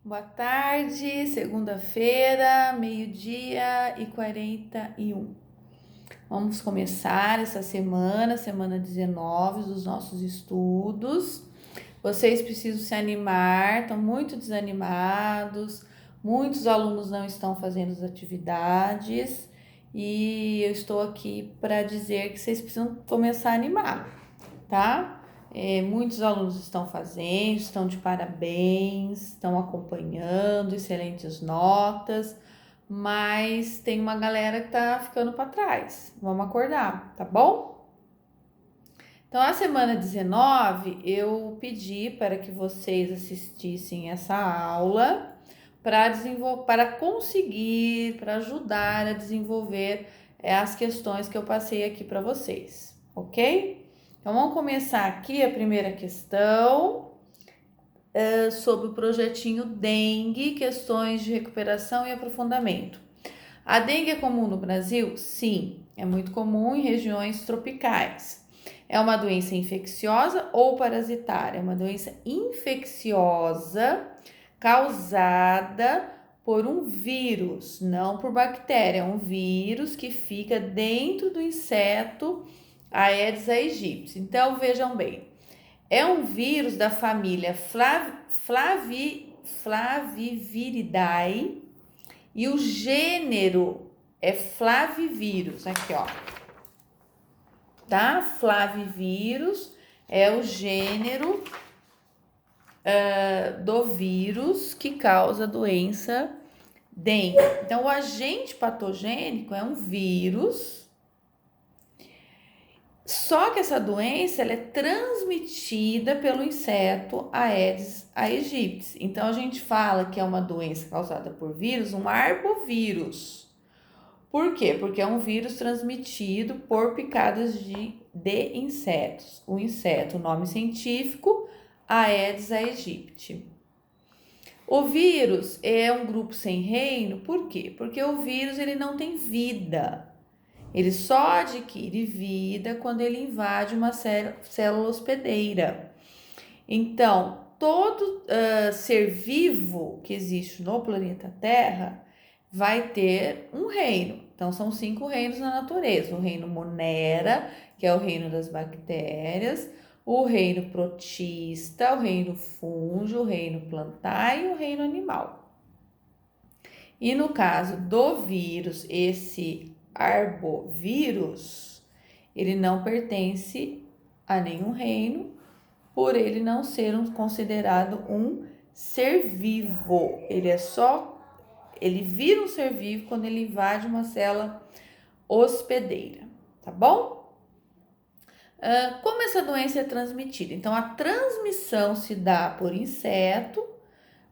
Boa tarde, segunda-feira, 12h41. Vamos começar essa semana 19 dos nossos estudos. Vocês precisam se animar, estão muito desanimados, muitos alunos não estão fazendo as atividades e eu estou aqui para dizer que vocês precisam começar a animar, tá? Muitos alunos estão fazendo, estão de parabéns, estão acompanhando, excelentes notas, mas tem uma galera que tá ficando para trás. Vamos acordar, tá bom? Então, a semana 19, eu pedi para que vocês assistissem essa aula para ajudar a desenvolver as questões que eu passei aqui para vocês, ok? Então, vamos começar aqui a primeira questão sobre o projetinho Dengue, questões de recuperação e aprofundamento. A dengue é comum no Brasil? Sim, é muito comum em regiões tropicais. É uma doença infecciosa ou parasitária? É uma doença infecciosa causada por um vírus, não por bactéria. É um vírus que fica dentro do inseto Aedes aegypti. Então, vejam bem, é um vírus da família Flaviviridae e o gênero é Flavivírus, aqui ó, tá? Flavivírus é o gênero do vírus que causa a doença dengue. Então, o agente patogênico é um vírus. Só que essa doença ela é transmitida pelo inseto Aedes aegypti. Então a gente fala que é uma doença causada por vírus, um arbovírus. Por quê? Porque é um vírus transmitido por picadas de insetos. O inseto, o nome científico, Aedes aegypti. O vírus é um grupo sem reino, por quê? Porque o vírus ele não tem vida. Ele só adquire vida quando ele invade uma célula hospedeira. Então, todo ser vivo que existe no planeta Terra vai ter um reino. Então, são 5 reinos na natureza. O reino Monera, que é o reino das bactérias, o reino protista, o reino fúngio, o reino plantar e o reino animal. E no caso do vírus, esse arbovírus, ele não pertence a nenhum reino, por ele não ser considerado um ser vivo. Ele vira um ser vivo quando ele invade uma célula hospedeira, tá bom? Como essa doença é transmitida? Então, a transmissão se dá por inseto.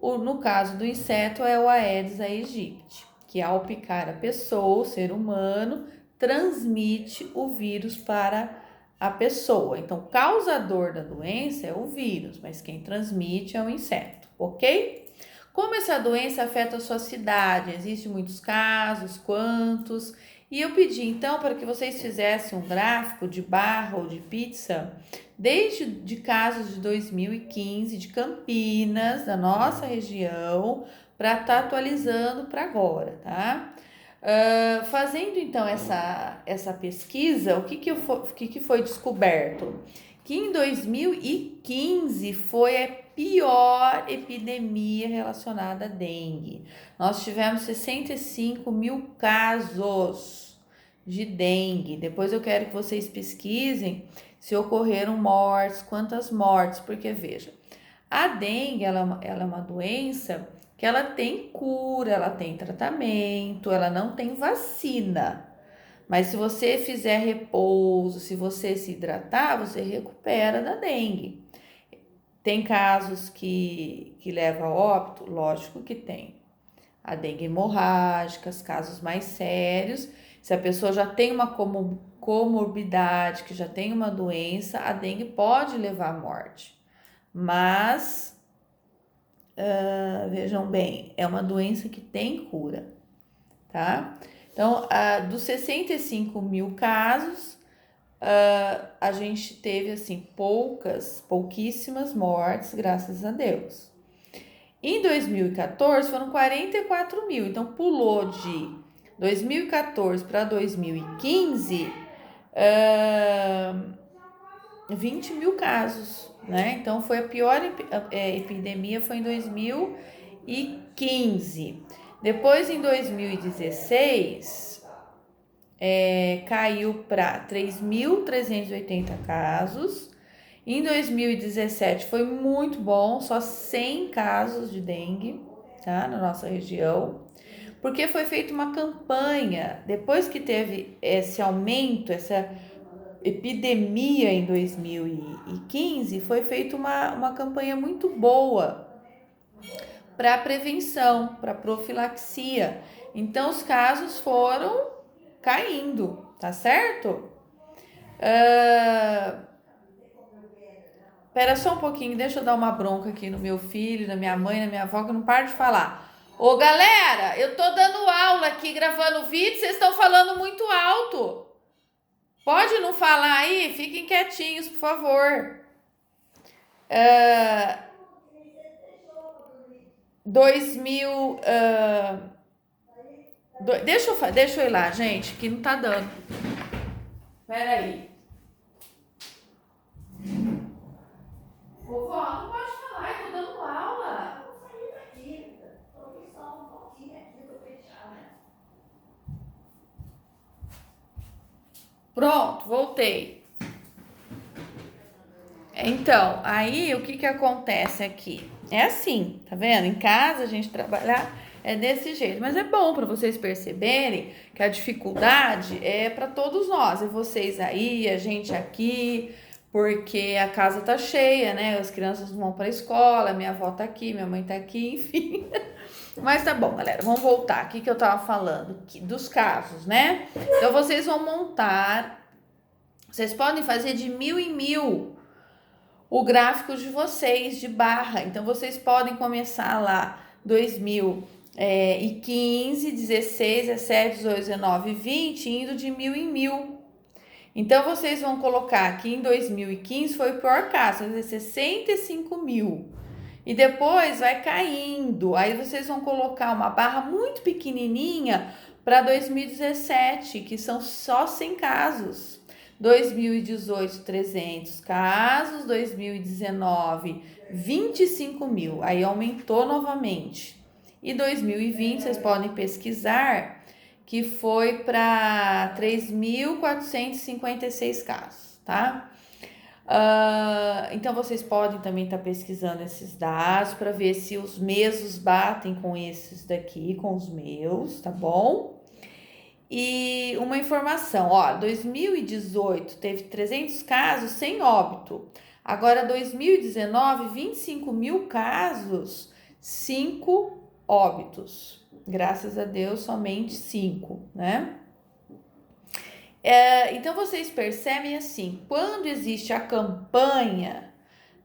No caso do inseto é o Aedes aegypti, que ao picar a pessoa, o ser humano, transmite o vírus para a pessoa. Então, o causador da doença é o vírus, mas quem transmite é o inseto, ok? Como essa doença afeta a sua cidade? Existem muitos casos, quantos? E eu pedi então para que vocês fizessem um gráfico de barra ou de pizza desde de casos de 2015 de Campinas, da nossa região, para estar atualizando para agora, tá? Fazendo então essa pesquisa, o que foi descoberto? Que em 2015 foi a pior epidemia relacionada à dengue. Nós tivemos 65 mil casos de dengue. Depois eu quero que vocês pesquisem se ocorreram mortes, quantas mortes, porque veja, a dengue ela é uma doença que ela tem cura, ela tem tratamento, ela não tem vacina. Mas se você fizer repouso, se você se hidratar, você recupera da dengue. Tem casos que levam a óbito? Lógico que tem. A dengue hemorrágica, casos mais sérios. Se a pessoa já tem uma comorbidade, que já tem uma doença, a dengue pode levar à morte. Mas, vejam bem, é uma doença que tem cura, tá? Então, dos 65 mil casos, a gente teve, assim, pouquíssimas mortes, graças a Deus. Em 2014 foram 44 mil, então pulou de 2014 para 2015, 20 mil casos, né? Então foi a pior epidemia foi em 2015. Depois em 2016 caiu para 3.380 casos. Em 2017 foi muito bom, só 100 casos de dengue, tá? Na nossa região. Porque foi feita uma campanha, depois que teve esse aumento, essa epidemia em 2015, foi feita uma campanha muito boa para prevenção, para profilaxia. Então, os casos foram caindo, tá certo? Pera só um pouquinho, deixa eu dar uma bronca aqui no meu filho, na minha mãe, na minha avó, que não para de falar. Ô, galera, eu tô dando aula aqui, gravando vídeo, vocês estão falando muito alto. Pode não falar aí? Fiquem quietinhos, por favor. 2000... deixa eu ir lá, gente, que não tá dando. Pera aí. Vovó, não pode falar, eu tô dando aula. Pronto, voltei. Então, aí o que acontece aqui? É assim, tá vendo? Em casa a gente trabalhar é desse jeito, mas é bom para vocês perceberem que a dificuldade é para todos nós, é vocês aí, a gente aqui, porque a casa tá cheia, né? As crianças vão para a escola, minha avó tá aqui, minha mãe tá aqui, enfim. Mas tá bom, galera, vamos voltar. O que eu tava falando? Dos casos, né? Então vocês vão montar, vocês podem fazer de 1.000 em 1.000 o gráfico de vocês de barra. Então vocês podem começar lá 2015, 16, 17, 18, 19, 20, indo de 1.000 em 1.000. Então vocês vão colocar que em 2015 foi o pior caso, 65 mil. E depois vai caindo. Aí vocês vão colocar uma barra muito pequenininha para 2017, que são só 100 casos. 2018, 300 casos. 2019, 25 mil. Aí aumentou novamente. E 2020, vocês podem pesquisar, que foi para 3.456 casos, tá? Então vocês podem também estar pesquisando esses dados para ver se os meus batem com esses daqui, com os meus, tá bom? E uma informação, ó, 2018 teve 300 casos sem óbito. Agora 2019, 25 mil casos, 5 óbitos. Graças a Deus, somente 5, né? Então vocês percebem assim, quando existe a campanha,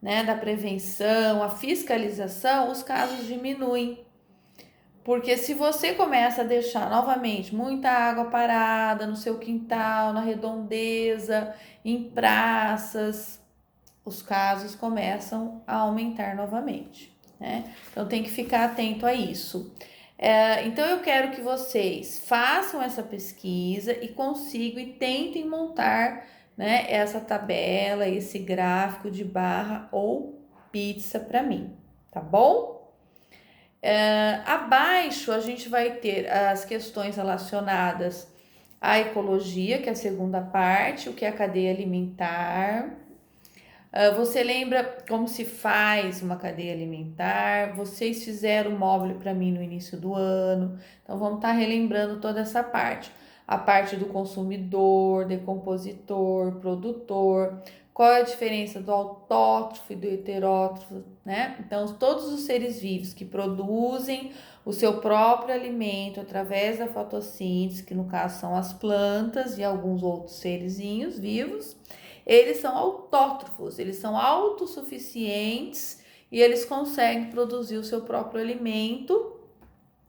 né, da prevenção, a fiscalização, os casos diminuem. Porque se você começa a deixar novamente muita água parada no seu quintal, na redondeza, em praças, os casos começam a aumentar novamente, né? Então tem que ficar atento a isso. Então eu quero que vocês façam essa pesquisa e consigam e tentem montar, né, essa tabela, esse gráfico de barra ou pizza para mim, tá bom? Abaixo a gente vai ter as questões relacionadas à ecologia, que é a segunda parte, o que é a cadeia alimentar. Você lembra como se faz uma cadeia alimentar? Vocês fizeram o módulo para mim no início do ano, então vamos estar relembrando toda essa parte. A parte do consumidor, decompositor, produtor, qual é a diferença do autótrofo e do heterótrofo, né? Então, todos os seres vivos que produzem o seu próprio alimento através da fotossíntese, que no caso são as plantas e alguns outros serzinhos vivos, eles são autótrofos, eles são autossuficientes e eles conseguem produzir o seu próprio alimento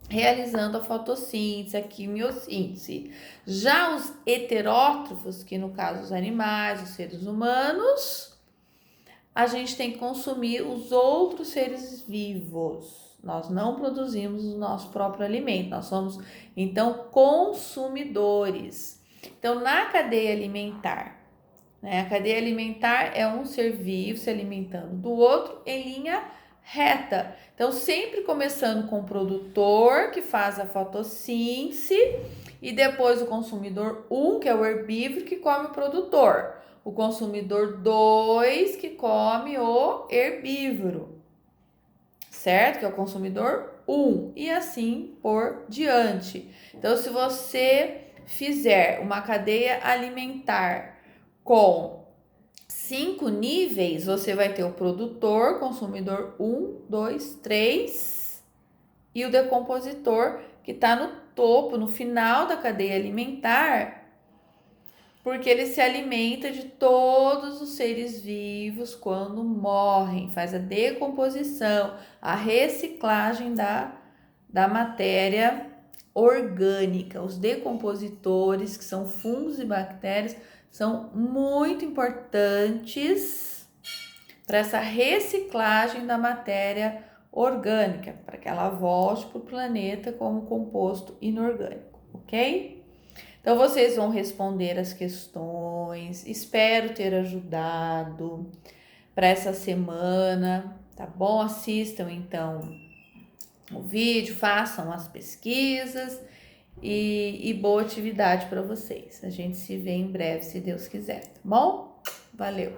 realizando a fotossíntese, a quimiossíntese. Já os heterótrofos, que no caso os animais, os seres humanos, a gente tem que consumir os outros seres vivos, Nós não produzimos o nosso próprio alimento, nós somos, então, consumidores. Então, na cadeia alimentar, né? A cadeia alimentar é um ser vivo se alimentando do outro em linha reta. Então, sempre começando com o produtor, que faz a fotossíntese, e depois o consumidor 1, que é o herbívoro, que come o produtor. O consumidor 2, que come o herbívoro, certo? Que é o consumidor 1, e assim por diante. Então, se você fizer uma cadeia alimentar com 5 níveis, você vai ter o produtor, consumidor 1, 2, 3 e o decompositor, que está no topo, no final da cadeia alimentar, porque ele se alimenta de todos os seres vivos quando morrem, faz a decomposição, a reciclagem da matéria orgânica. Os decompositores, que são fungos e bactérias, são muito importantes para essa reciclagem da matéria orgânica, para que ela volte para o planeta como composto inorgânico, ok? Então, vocês vão responder as questões, espero ter ajudado para essa semana, tá bom? Assistam, então, o vídeo, façam as pesquisas e boa atividade para vocês. A gente se vê em breve, se Deus quiser, tá bom? Valeu!